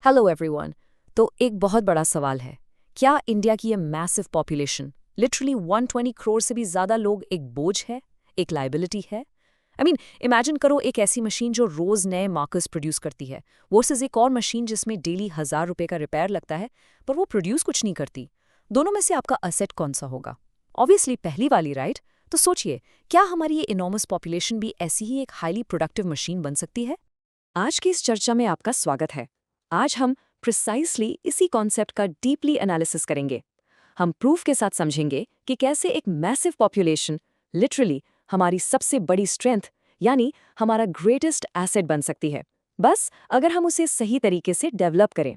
Hello everyone. तो एक बहुत बड़ा सवाल है, क्या इंडिया की ये मैसिव पॉपुलेशन, लिटरली 120 करोड़ से भी ज़्यादा लोग एक बोझ है, एक लाइबिलिटी है? इमेजिन करो एक ऐसी मशीन जो रोज़ नए मार्कर्स प्रोड्यूस करती है वर्सेस एक और मशीन जिसमें डेली 1,000 रुपए का रिपेयर लगता है पर वो प्रोड्यूस कुछ नहीं करती। दोनों में से आपका असेट कौन सा होगा? ऑब्वियसली पहली वाली, राइट? तो सोचिए, क्या हमारी ये इनॉर्मस पॉपुलेशन भी ऐसी ही एक हाईली प्रोडक्टिव मशीन बन सकती है? आज की इस चर्चा में आपका स्वागत है। आज हम प्रिसाइसली इसी कॉन्सेप्ट का डीपली एनालिसिस करेंगे। हम प्रूफ के साथ समझेंगे कि कैसे एक मैसिव पॉपुलेशन लिटरली हमारी सबसे बड़ी स्ट्रेंथ यानी हमारा ग्रेटेस्ट एसेट बन सकती है, बस अगर हम उसे सही तरीके से डेवलप करें।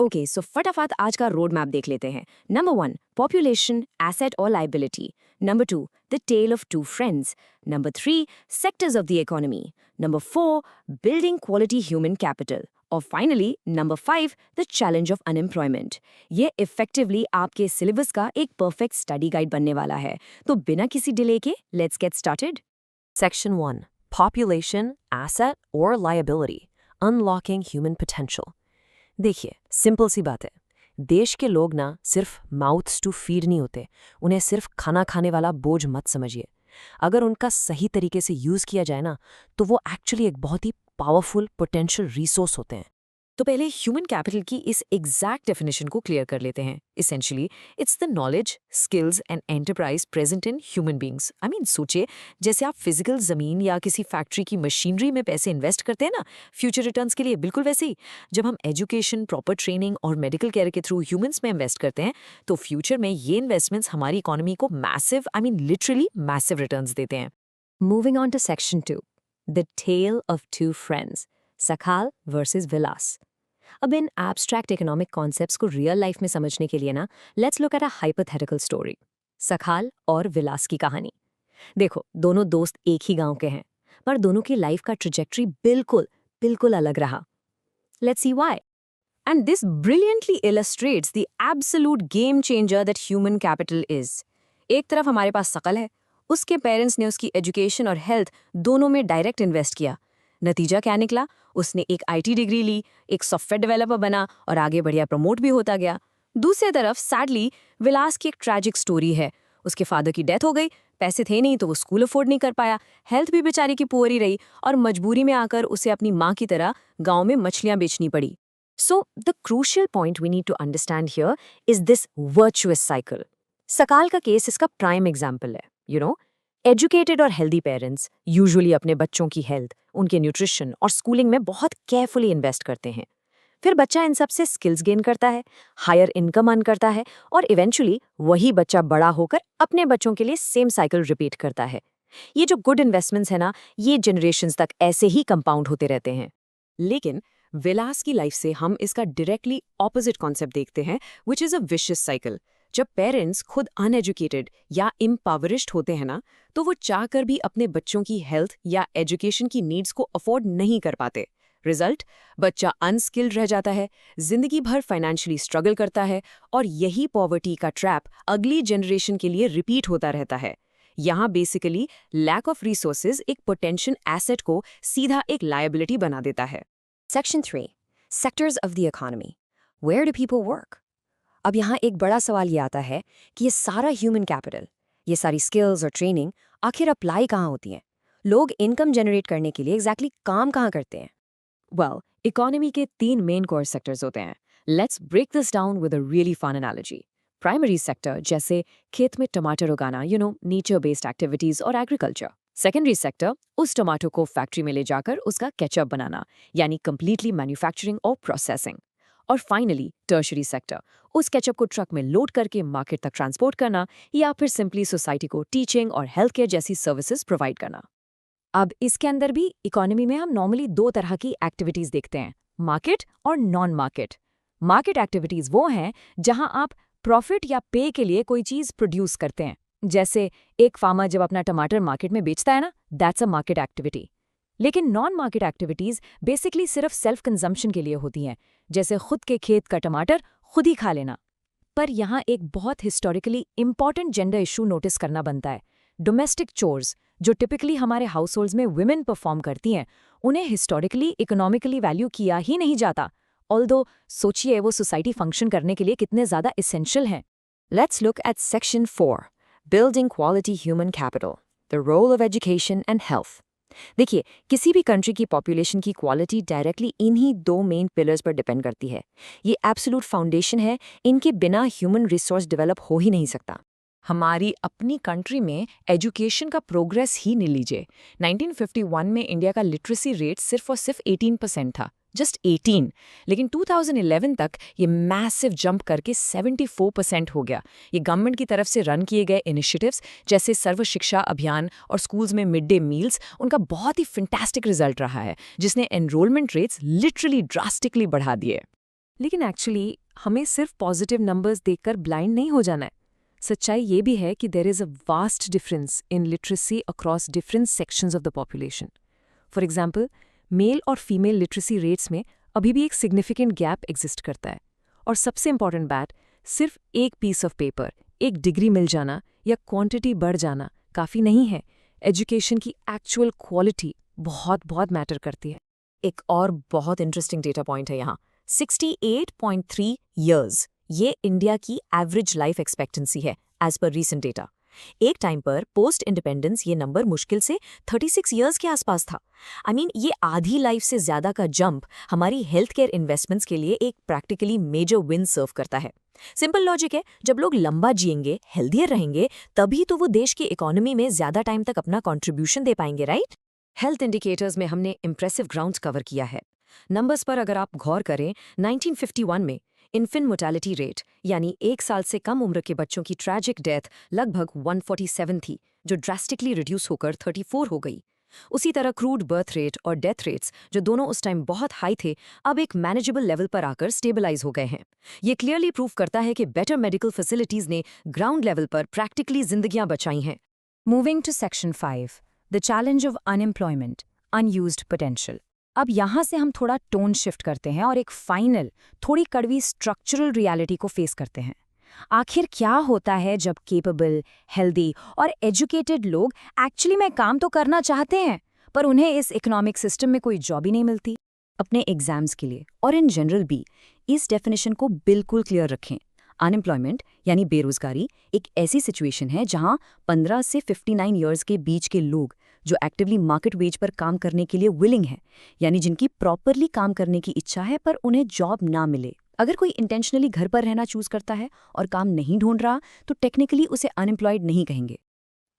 ओके, सो फटाफट आज का रोड मैप देख लेते हैं। नंबर 1, पॉपुलेशन, एसेट और liability. Number 2, the tale of two friends. Number 3, sectors of the economy. Number 4, building quality human capital. और finally number 5, the challenge of unemployment. ये इफेक्टिवली आपके सिलेबस का एक परफेक्ट स्टडी गाइड बनने वाला है। तो बिना किसी डिले के let's get started. Section 1, Population, Asset or Liability, Unlocking Human Potential। देखिए, सिंपल सी बात है। देश के लोग ना सिर्फ माउथ्स टू फीड नहीं होते, उन्हें सिर्फ खाना खाने वाला बोझ मत समझिए। अगर उनका सही तरीके से यूज़ किया जाए ना, तो वो एक्चुअली एक बहुत ही पावरफुल पोटेंशियल रिसोर्स होते हैं। तो पहले ह्यूमन कैपिटल की इस एग्जैक्ट डेफिनेशन को क्लियर कर लेते हैं। Essentially it's the knowledge, skills and enterprise present in human beings. सोचिए, जैसे आप फिजिकल जमीन या किसी फैक्ट्री की मशीनरी में पैसे इन्वेस्ट करते हैं ना फ्यूचर रिटर्न्स के लिए, बिल्कुल वैसे ही जब हम एजुकेशन, प्रॉपर ट्रेनिंग और मेडिकल केयर के थ्रू ह्यूमंस में इन्वेस्ट करते हैं तो फ्यूचर में ये इन्वेस्टमेंट्स हमारी इकोनॉमी को मैसिव, लिटरली मैसिव रिटर्न्स देते हैं। Moving on to section 2, the tale of two friends, Sakhal versus Vilas. अब इन एब्स्ट्रैक्ट इकोनॉमिक कॉन्सेप्ट्स को रियल लाइफ में समझने के लिए ना, let's look at a hypothetical story. Sakhal और विलास की कहानी। देखो, दोनों दोस्त एक ही गांव के हैं, पर दोनों की लाइफ का ट्रैजेक्टरी बिल्कुल बिल्कुल अलग रहा। Let's see why. And this brilliantly illustrates the absolute game changer that human capital is. एक तरफ हमारे पास सकल है, उसके पेरेंट्स ने उसकी एजुकेशन और हेल्थ दोनों में डायरेक्ट इन्वेस्ट किया। नतीजा क्या निकला? उसने एक आईटी डिग्री ली, एक सॉफ्टवेयर डेवलपर बना और आगे बढ़िया प्रमोट भी होता गया। दूसरी तरफ सैडली विलास की एक ट्रैजिक स्टोरी है। उसके फादर की डेथ हो गई, पैसे थे नहीं तो वो स्कूल अफोर्ड नहीं कर पाया, हेल्थ भी बेचारी की पुअर ही रही और मजबूरी में आकर उसे अपनी माँ की तरह गांव में मछलियां बेचनी पड़ी। So the crucial point we need to understand here is this virtuous cycle. Sakal का केस इसका प्राइम एग्जाम्पल है। एजुकेटेड और हेल्दी पेरेंट्स यूजुअली अपने बच्चों की हेल्थ, उनके न्यूट्रिशन और स्कूलिंग में बहुत केयरफुली इन्वेस्ट करते हैं। फिर बच्चा इन सब से स्किल्स गेन करता है, हायर इनकम अर्न करता है और इवेंचुअली वही बच्चा बड़ा होकर अपने बच्चों के लिए सेम साइकिल रिपीट करता है। ये जो गुड इन्वेस्टमेंट्स है ना, ये जनरेशन्स तक ऐसे ही कंपाउंड होते रहते हैं। लेकिन विलास की लाइफ से हम इसका डायरेक्टली ऑपोजिट कॉन्सेप्ट देखते हैं, which is a vicious cycle. जब पेरेंट्स खुद अनएजुकेटेड या इम्पावरिश्ड होते हैं ना, तो वो चाहकर भी अपने बच्चों की हेल्थ या एजुकेशन की नीड्स को अफोर्ड नहीं कर पाते। रिजल्ट, बच्चा अनस्किल्ड रह जाता है, जिंदगी भर फाइनेंशियली स्ट्रगल करता है और यही पॉवर्टी का ट्रैप अगली जनरेशन के लिए रिपीट होता रहता है। यहाँ बेसिकली लैक ऑफ रिसोर्सेज एक पोटेंशियल एसेट को सीधा एक लायबिलिटी बना देता है। Section 3, sectors of the economy, where do people work. अब यहाँ एक बड़ा सवाल ये आता है कि ये सारा ह्यूमन कैपिटल, ये सारी स्किल्स और ट्रेनिंग आखिर अप्लाई कहाँ होती हैं? लोग इनकम जनरेट करने के लिए एग्जैक्टली काम कहाँ करते हैं? वेल, इकोनॉमी के 3 मेन कोर सेक्टर्स होते हैं। Let's break this down with a really fun analogy. Primary sector, जैसे खेत में टमाटर उगाना, नेचर बेस्ड एक्टिविटीज और एग्रीकल्चर। सेकेंडरी सेक्टर, उस टमाटो को फैक्ट्री में ले जाकर उसका केचप बनाना, यानी कंप्लीटली मैन्युफैक्चरिंग और प्रोसेसिंग। और फाइनली टर्शरी सेक्टर, उस केचप को ट्रक में लोड करके मार्केट तक ट्रांसपोर्ट करना या फिर सिंपली सोसाइटी को टीचिंग और हेल्थ केयर जैसी सर्विसेज प्रोवाइड करना। अब इसके अंदर भी इकोनॉमी में हम नॉर्मली 2 तरह की एक्टिविटीज देखते हैं, मार्केट और नॉन मार्केट। मार्केट एक्टिविटीज वो हैं जहां आप प्रॉफिट या पे के लिए कोई चीज प्रोड्यूस करते हैं। जैसे एक फार्मर जब अपना टमाटर मार्केट में बेचता है ना, दैट्स अ मार्केट एक्टिविटी। लेकिन नॉन मार्केट एक्टिविटीज बेसिकली सिर्फ सेल्फ कंजम्पशन के लिए होती हैं, जैसे खुद के खेत का टमाटर खुद ही खा लेना। पर यहाँ एक बहुत historically important gender issue notice करना बनता है। डोमेस्टिक चोर्स, जो टिपिकली हमारे हाउस होल्ड्स में वुमेन परफॉर्म करती हैं, उन्हें हिस्टोरिकली इकोनॉमिकली वैल्यू किया ही नहीं जाता ऑल्दो सोचिए वो सोसाइटी फंक्शन करने के लिए कितने ज़्यादा इसेंशियल हैं। Let's look at Section 4, Building Quality Human Capital, the role of education and health. देखिए, किसी भी कंट्री की पॉपुलेशन की क्वालिटी डायरेक्टली इन्हीं दो मेन पिलर्स पर डिपेंड करती है। ये एब्सोल्यूट फाउंडेशन है, इनके बिना ह्यूमन रिसोर्स डेवलप हो ही नहीं सकता। हमारी अपनी कंट्री में एजुकेशन का प्रोग्रेस ही नहीं लीजिए। 1951 में इंडिया का लिटरेसी रेट सिर्फ और सिर्फ 18% था, जस्ट 18। लेकिन 2011 तक ये मैसिव जंप करके 74% हो गया। ये गवर्नमेंट की तरफ से रन किए गए इनिशिएटिव्स जैसे सर्व शिक्षा अभियान और स्कूल्स में मिड डे मील्स, उनका बहुत ही फैंटास्टिक रिजल्ट रहा है, जिसने एनरोलमेंट रेट्स लिटरली ड्रास्टिकली बढ़ा दिए। लेकिन एक्चुअली हमें सिर्फ पॉजिटिव नंबर्स देखकर ब्लाइंड नहीं हो जाना है। सच्चाई ये भी है कि there is a vast difference in literacy across different sections of the population. For example, male और फीमेल लिटरेसी रेट्स में अभी भी एक सिग्निफिकेंट गैप एग्जिस्ट करता है। और सबसे इंपॉर्टेंट बात, सिर्फ एक पीस ऑफ पेपर, एक डिग्री मिल जाना या क्वांटिटी बढ़ जाना काफ़ी नहीं है। एजुकेशन की एक्चुअल क्वालिटी बहुत बहुत मैटर करती है। एक और बहुत इंटरेस्टिंग डेटा पॉइंट है यहाँ, 68.3 ईयर्स। ये इंडिया की एवरेज लाइफ एक्सपेक्टेंसी है एज पर रीसेंट डेटा। एक टाइम पर पोस्ट इंडिपेंडेंस ये नंबर मुश्किल से 36 ईयर्स के आसपास था। आई मीन ये आधी लाइफ से ज्यादा का जंप हमारी हेल्थ केयर इन्वेस्टमेंट्स के लिए एक प्रैक्टिकली मेजर विन सर्व करता है। सिंपल लॉजिक है, जब लोग लंबा जिएंगे, हेल्थियर रहेंगे, तभी तो वो देश की इकोनॉमी में ज्यादा टाइम तक अपना कॉन्ट्रीब्यूशन दे पाएंगे, राइट? हेल्थ इंडिकेटर्स में हमने इंप्रेसिव ग्राउंड्स कवर किया है। नंबर्स पर अगर आप गौर करें, 1951 में इन्फेंट मोर्टेलिटी रेट यानी 1 साल से कम उम्र के बच्चों की ट्रैजिक डेथ लगभग 147 थी, जो ड्रास्टिकली रिड्यूस होकर 34 हो गई। उसी तरह क्रूड बर्थ रेट और डेथ रेट्स, जो दोनों उस टाइम बहुत हाई थे, अब एक मैनेजेबल लेवल पर आकर स्टेबलाइज हो गए हैं। ये क्लियरली प्रूव करता है कि बेटर मेडिकल फैसिलिटीज ने ग्राउंड लेवल पर प्रैक्टिकली जिंदगियां बचाई हैं। Moving to section 5, the challenge of unemployment, unused potential. अब यहाँ से हम थोड़ा टोन शिफ्ट करते हैं और एक फाइनल, थोड़ी कड़वी स्ट्रक्चरल रियलिटी को फेस करते हैं। आखिर क्या होता है जब केपेबल, हेल्दी और एजुकेटेड लोग एक्चुअली में काम तो करना चाहते हैं, पर उन्हें इस इकोनॉमिक सिस्टम में कोई जॉब ही नहीं मिलती? अपने एग्जाम्स के लिए और इन जनरल भी इस डेफिनेशन को बिल्कुल क्लियर रखें। अनएम्प्लॉयमेंट यानी बेरोजगारी एक ऐसी सिचुएशन है जहां 15 से 59 ईयर्स के बीच के लोग जो एक्टिवली मार्केट वेज पर काम करने के लिए विलिंग है, यानी जिनकी प्रॉपरली काम करने की इच्छा है पर उन्हें जॉब ना मिले। अगर कोई इंटेंशनली घर पर रहना चूज करता है और काम नहीं ढूंढ रहा, तो टेक्निकली उसे अनएम्प्लॉयड नहीं कहेंगे।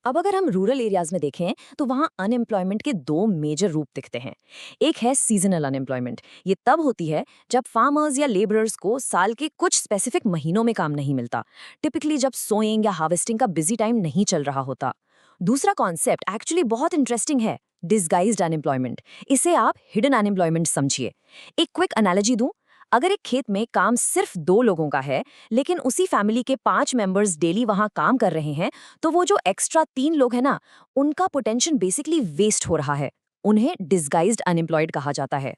अब अगर हम रूरल एरियाज में देखें तो वहाँ अनएम्प्लॉयमेंट के 2 मेजर रूप दिखते हैं। एक है सीजनल अनएम्प्लॉयमेंट। ये तब होती है जब फार्मर्स या लेबरर्स को साल के कुछ स्पेसिफिक महीनों में काम नहीं मिलता, टिपिकली जब सोइंग या हार्वेस्टिंग का बिजी टाइम नहीं चल रहा होता। दूसरा कॉन्सेप्ट एक्चुअली बहुत इंटरेस्टिंग है, डिस्गाइज्ड अनएम्प्लॉयमेंट। इसे आप हिडन अनएम्प्लॉयमेंट समझिए। एक क्विक एनालॉजी दूं, अगर एक खेत में काम सिर्फ 2 लोगों का है, लेकिन उसी फैमिली के 5 मेंबर्स डेली वहां काम कर रहे हैं, तो वो जो एक्स्ट्रा 3 लोग हैं ना, उनका पोटेंशियल बेसिकली वेस्ट हो रहा है। उन्हें डिस्गाइज्ड अनएम्प्लॉयड कहा जाता है।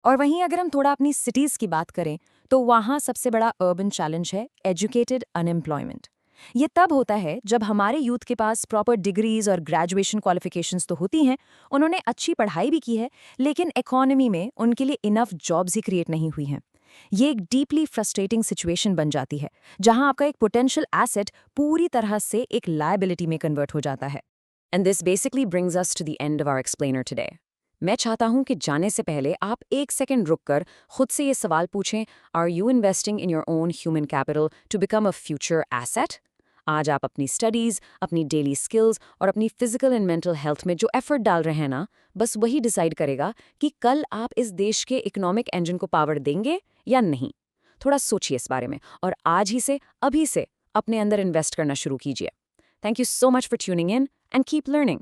और वहीं अगर हम थोड़ा अपनी सिटीज की बात करें तो वहां सबसे बड़ा अर्बन चैलेंज है एजुकेटेड अनएम्प्लॉयमेंट। ये तब होता है जब हमारे यूथ के पास प्रॉपर डिग्रीज और ग्रेजुएशन क्वालिफिकेशंस तो होती हैं, उन्होंने अच्छी पढ़ाई भी की है, लेकिन इकोनॉमी में उनके लिए इनफ जॉब्स ही क्रिएट नहीं हुई हैं। ये एक डीपली फ्रस्ट्रेटिंग सिचुएशन बन जाती है जहां आपका एक पोटेंशियल एसेट पूरी तरह से एक लायबिलिटी में कन्वर्ट हो जाता है। And this basically brings us to the end of our explainer today. मैं चाहता हूं कि जाने से पहले आप एक सेकंड रुककर खुद से ये सवाल पूछें, are you investing in your own human capital to become a future asset? आज आप अपनी स्टडीज़, अपनी डेली स्किल्स और अपनी फिजिकल एंड मेंटल हेल्थ में जो एफर्ट डाल रहे हैं ना, बस वही डिसाइड करेगा कि कल आप इस देश के इकोनॉमिक इंजन को पावर देंगे या नहीं। थोड़ा सोचिए इस बारे में और आज ही से, अभी से अपने अंदर इन्वेस्ट करना शुरू कीजिए। Thank you so much for tuning in and keep learning.